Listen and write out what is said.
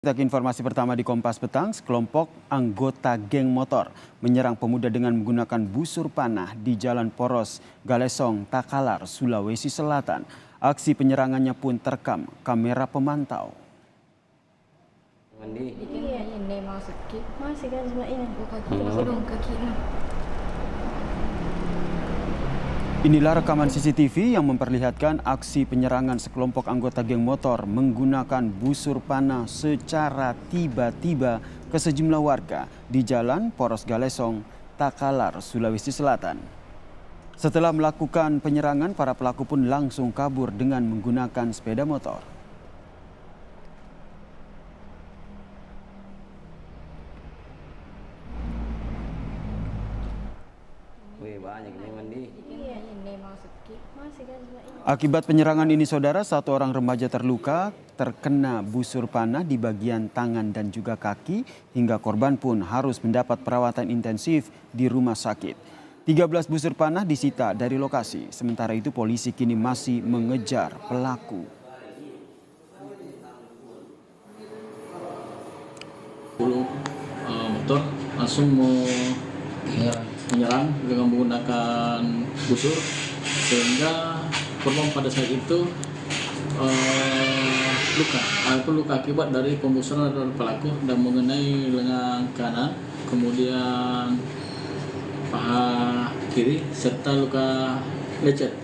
Kita ke informasi pertama di Kompas Petang, sekelompok anggota geng motor menyerang pemuda dengan menggunakan busur panah di Jalan Poros, Galesong, Takalar, Sulawesi Selatan. Aksi penyerangannya pun terekam kamera pemantau. Iya, ini masih kan cuma ini kaki. Inilah rekaman CCTV yang memperlihatkan aksi penyerangan sekelompok anggota geng motor menggunakan busur panah secara tiba-tiba ke sejumlah warga di Jalan Poros Galesong, Takalar, Sulawesi Selatan. Setelah melakukan penyerangan, para pelaku pun langsung kabur dengan menggunakan sepeda motor. Akibat penyerangan ini, saudara, satu orang remaja terluka terkena busur panah di bagian tangan dan juga kaki, hingga korban pun harus mendapat perawatan intensif di rumah sakit. 13 busur panah disita dari lokasi. Sementara itu polisi kini masih mengejar pelaku. Motor langsung mau menyerang dengan menggunakan busur, sehingga korban pada saat itu luka akibat dari pembusuran dari pelaku dan mengenai lengan kanan, kemudian paha kiri serta luka lecet.